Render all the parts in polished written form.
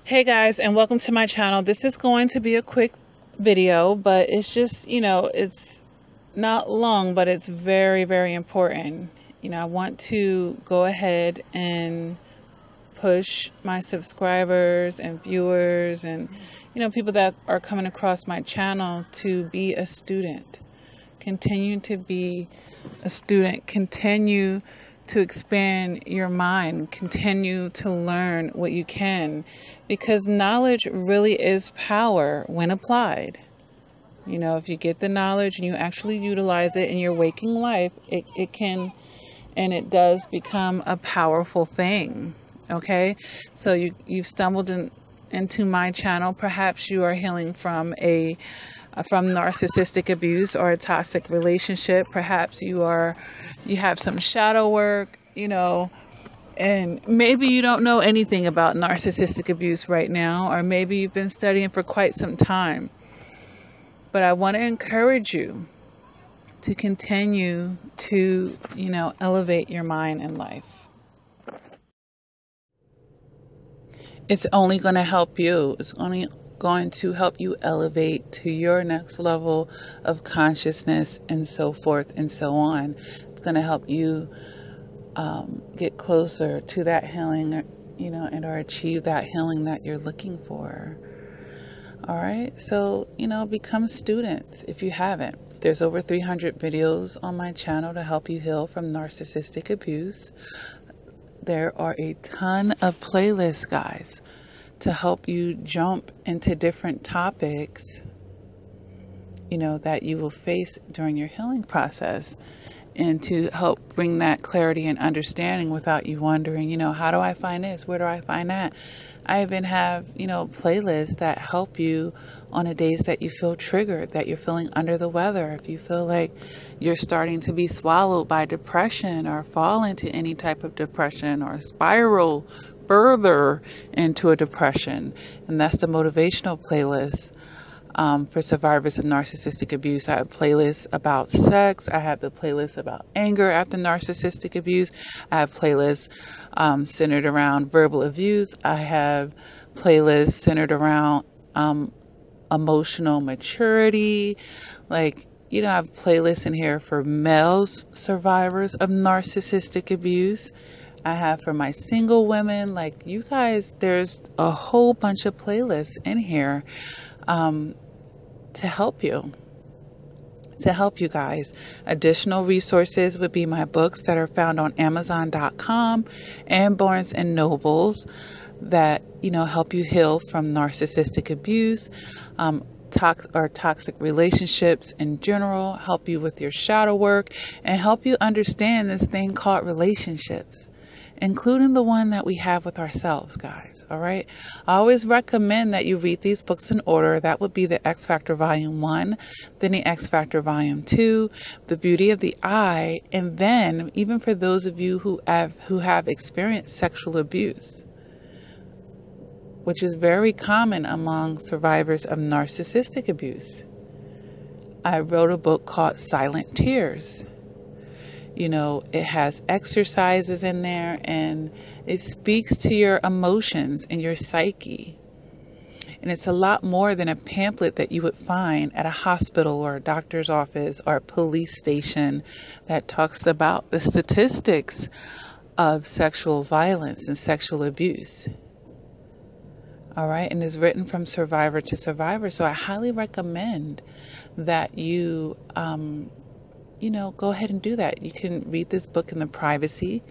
Hey guys, and welcome to my channel. This is going to be a quick video, but it's just, it's not long, but it's very, very important. I want to go ahead and push my subscribers and viewers and, people that are coming across my channel to be a student. Continue to be a student. Continue to expand your mind. Continue to learn what you can, because knowledge really is power when applied. If you get the knowledge and you actually utilize it in your waking life, it can and it does become a powerful thing. Okay, so you've stumbled into my channel. Perhaps you are healing from narcissistic abuse or a toxic relationship. Perhaps you have some shadow work, and maybe you don't know anything about narcissistic abuse right now, or maybe you've been studying for quite some time. But I want to encourage you to continue to, elevate your mind in life. It's only going to help you. It's only going to help you elevate to your next level of consciousness and so forth and so on. It's going to help you get closer to that healing, and or achieve that healing that you're looking for. All right. So, become students if you haven't. There's over 300 videos on my channel to help you heal from narcissistic abuse. There are a ton of playlists, guys, to help you jump into different topics, that you will face during your healing process, and to help bring that clarity and understanding without you wondering, how do I find this? Where do I find that? I even have, playlists that help you on the days that you feel triggered, that you're feeling under the weather. If you feel like you're starting to be swallowed by depression or fall into any type of depression or spiral further into a depression. And that's the motivational playlist. For survivors of narcissistic abuse. I have playlists about sex. I have the playlist about anger after narcissistic abuse. I have playlists centered around verbal abuse. I have playlists centered around emotional maturity. I have playlists in here for male survivors of narcissistic abuse. I have for my single women. You guys, there's a whole bunch of playlists in here to help you guys. Additional resources would be my books that are found on Amazon.com and Barnes and Nobles that, help you heal from narcissistic abuse, toxic relationships in general, help you with your shadow work, and help you understand this thing called relationships, including the one that we have with ourselves, guys. All right. I always recommend that you read these books in order. That would be the X Factor Volume 1, then the X Factor Volume 2, The Beauty of the Eye, and then even for those of you who have experienced sexual abuse, which is very common among survivors of narcissistic abuse. I wrote a book called Silent Tears. It has exercises in there, and it speaks to your emotions and your psyche. And it's a lot more than a pamphlet that you would find at a hospital or a doctor's office or a police station that talks about the statistics of sexual violence and sexual abuse. All right. And it's written from survivor to survivor. So I highly recommend that you, go ahead and do that. You can read this book in the privacy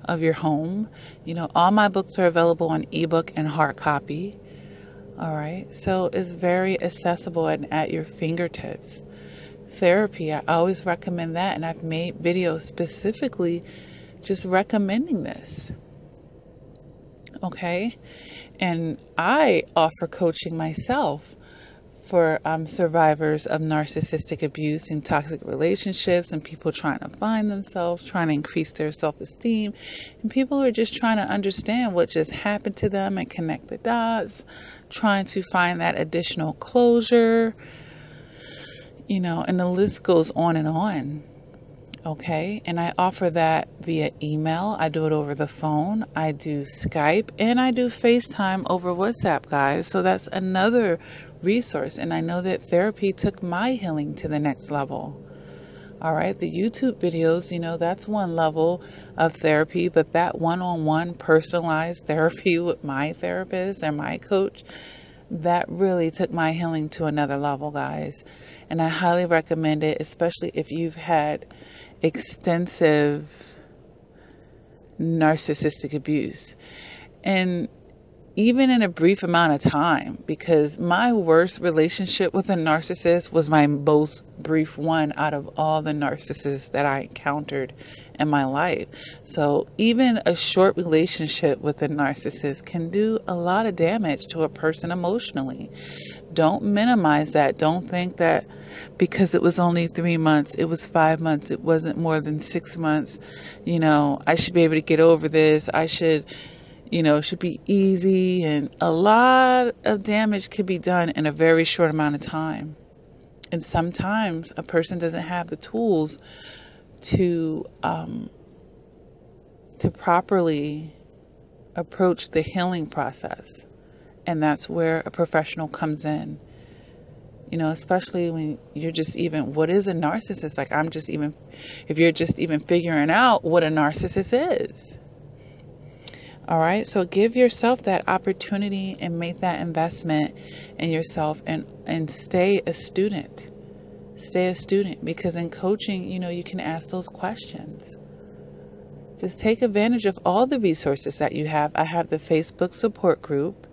of your home. All my books are available on ebook and hard copy. All right. So it's very accessible and at your fingertips. Therapy, I always recommend that. And I've made videos specifically just recommending this. Okay. And I offer coaching myself for survivors of narcissistic abuse and toxic relationships, and people trying to find themselves, trying to increase their self-esteem, and people who are just trying to understand what just happened to them and connect the dots, trying to find that additional closure, and the list goes on and on. Okay, and I offer that via email. I do it over the phone. I do Skype, and I do FaceTime over WhatsApp, guys. So that's another resource. And I know that therapy took my healing to the next level. All right, the YouTube videos, that's one level of therapy, but that one-on-one personalized therapy with my therapist and my coach, that really took my healing to another level, guys. And I highly recommend it, especially if you've had extensive narcissistic abuse. And even in a brief amount of time, because my worst relationship with a narcissist was my most brief one out of all the narcissists that I encountered in my life. So even a short relationship with a narcissist can do a lot of damage to a person emotionally. Don't minimize that. Don't think that because it was only 3 months, it was 5 months, it wasn't more than 6 months, I should be able to get over this. I should should be easy, and a lot of damage can be done in a very short amount of time. And sometimes a person doesn't have the tools to properly approach the healing process. And that's where a professional comes in. Especially when you're just even, what is a narcissist? Like, if you're just even figuring out what a narcissist is. All right, so give yourself that opportunity and make that investment in yourself, and stay a student. Stay a student, because in coaching, you can ask those questions. Just take advantage of all the resources that you have. I have the Facebook support group,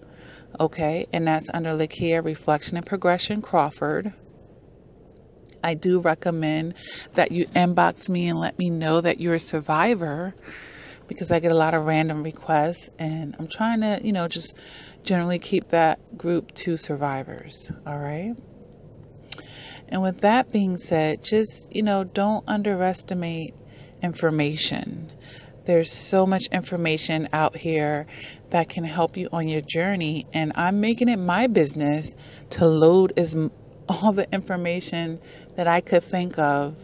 okay, and that's under Lakia Reflection and Progression Crawford. I do recommend that you inbox me and let me know that you're a survivor, because I get a lot of random requests, and I'm trying to, just generally keep that group to survivors. All right. And with that being said, just, don't underestimate information. There's so much information out here that can help you on your journey. And I'm making it my business to load all the information that I could think of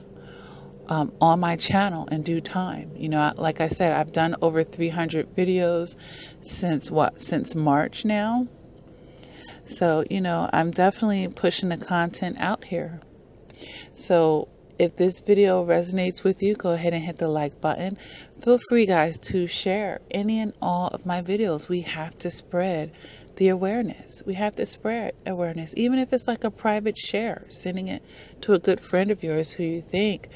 on my channel in due time. Like I said, I've done over 300 videos since March now. So, I'm definitely pushing the content out here. So if this video resonates with you, go ahead and hit the like button. Feel free, guys, to share any and all of my videos. We have to spread the awareness. We have to spread awareness, even if it's like a private share, sending it to a good friend of yours who you think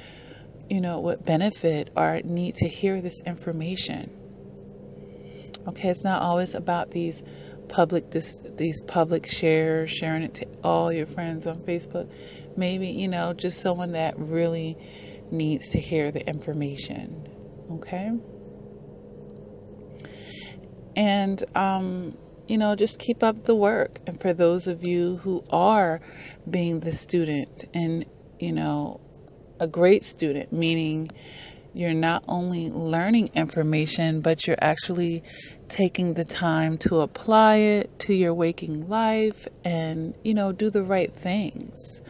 would benefit or need to hear this information. Okay, it's not always about these public shares, sharing it to all your friends on Facebook. Maybe, just someone that really needs to hear the information. Okay? And, just keep up the work. And for those of you who are being the student and, a great student, meaning you're not only learning information, but you're actually taking the time to apply it to your waking life and, do the right things.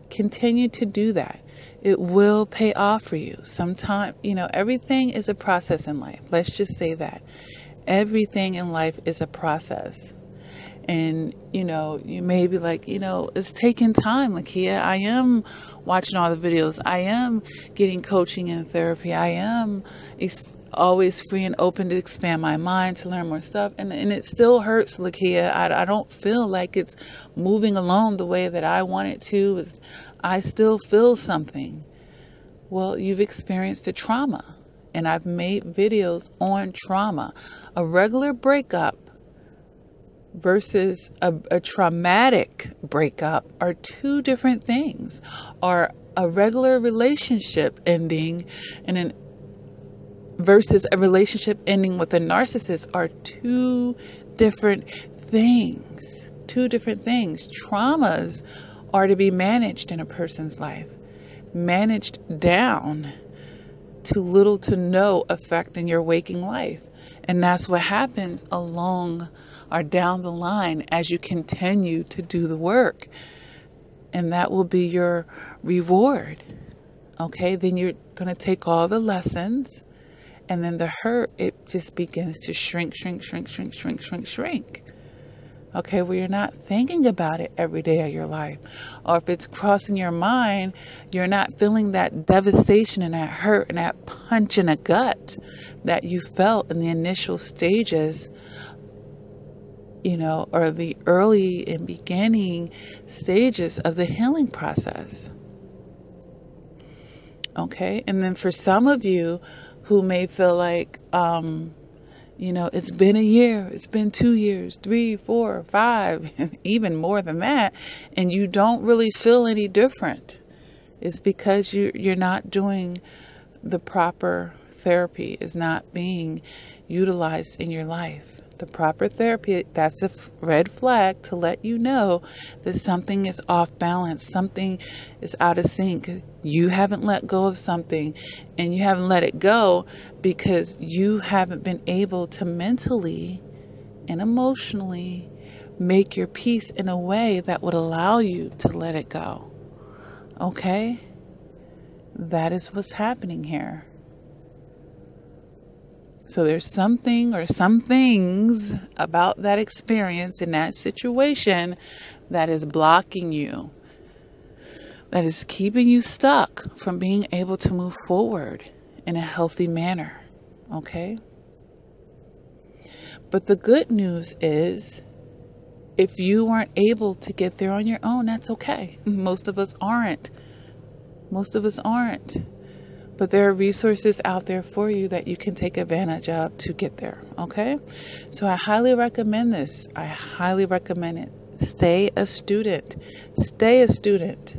Continue to do that. It will pay off for you. Sometimes, everything is a process in life. Let's just say that. Everything in life is a process. And, you may be like, it's taking time, Lakia. I am watching all the videos. I am getting coaching and therapy. I am always free and open to expand my mind, to learn more stuff. And it still hurts, Lakia. I don't feel like it's moving along the way that I want it to. I still feel something. Well, you've experienced a trauma. And I've made videos on trauma. A regular breakup versus a traumatic breakup are two different things. Or a regular relationship ending versus a relationship ending with a narcissist are two different things. Two different things. Traumas are to be managed in a person's life. Managed down to little to no effect in your waking life. And that's what happens along or down the line as you continue to do the work. And that will be your reward. Okay, then you're going to take all the lessons, and then the hurt, it just begins to shrink, shrink, shrink, shrink, shrink, shrink, shrink. Okay, where you're not thinking about it every day of your life. Or if it's crossing your mind, you're not feeling that devastation and that hurt and that punch in the gut that you felt in the initial stages, or the early and beginning stages of the healing process. Okay, and then for some of you who may feel like, it's been a year, it's been 2 years, 3, 4, 5, even more than that, and you don't really feel any different. It's because you're not doing the proper therapy, is not being utilized in your life. The proper therapy, that's a red flag to let you know that something is off balance, something is out of sync. You haven't let go of something, and you haven't let it go because you haven't been able to mentally and emotionally make your peace in a way that would allow you to let it go. Okay? That is what's happening here. So there's something or some things about that experience in that situation that is blocking you, that is keeping you stuck from being able to move forward in a healthy manner. Okay? But the good news is, if you weren't able to get there on your own, that's okay. Most of us aren't. But there are resources out there for you that you can take advantage of to get there, okay? So I highly recommend this. I highly recommend it. Stay a student. Stay a student.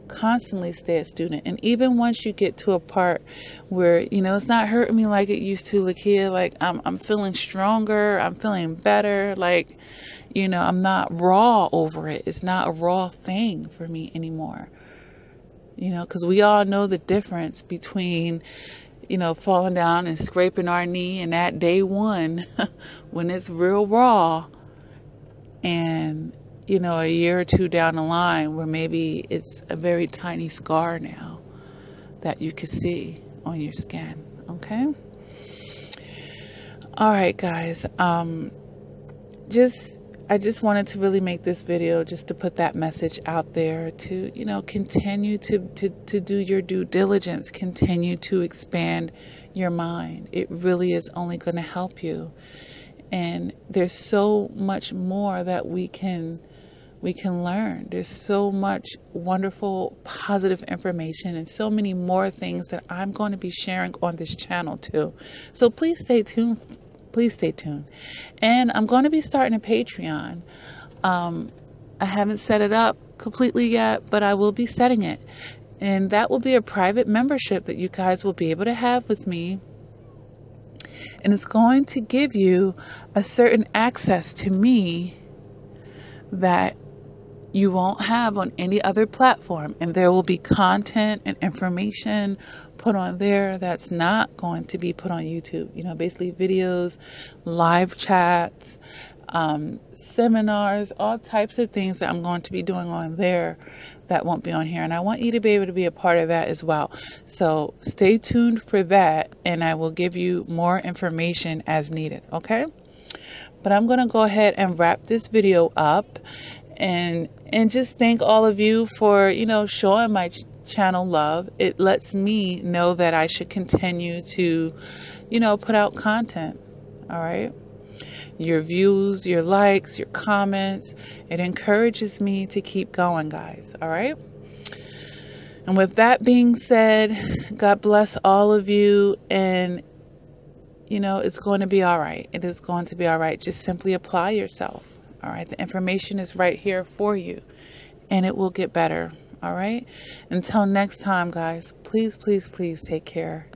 Constantly stay a student. And even once you get to a part where, it's not hurting me like it used to, Lakia, like I'm feeling stronger, I'm feeling better, like, I'm not raw over it. It's not a raw thing for me anymore. Because we all know the difference between, falling down and scraping our knee and that day one when it's real raw, and, a year or two down the line where maybe it's a very tiny scar now that you can see on your skin. Okay? All right, guys. I just wanted to really make this video just to put that message out there to, continue to do your due diligence, continue to expand your mind. It really is only going to help you. And there's so much more that we can learn. There's so much wonderful, positive information and so many more things that I'm going to be sharing on this channel too. So please stay tuned. Please stay tuned. And I'm going to be starting a Patreon. I haven't set it up completely yet, but I will be setting it. And that will be a private membership that you guys will be able to have with me. And it's going to give you a certain access to me that you won't have on any other platform. And there will be content and information put on there that's not going to be put on YouTube. Basically videos, live chats, seminars, all types of things that I'm going to be doing on there that won't be on here. And I want you to be able to be a part of that as well. So stay tuned for that, and I will give you more information as needed. Okay? But I'm going to go ahead and wrap this video up and just thank all of you for, showing my channel love. It lets me know that I should continue to, put out content. All right. Your views, your likes, your comments, it encourages me to keep going, guys. All right. And with that being said, God bless all of you. And, it's going to be all right. It is going to be all right. Just simply apply yourself. All right. The information is right here for you, and it will get better. All right. Until next time, guys, please, please, please take care.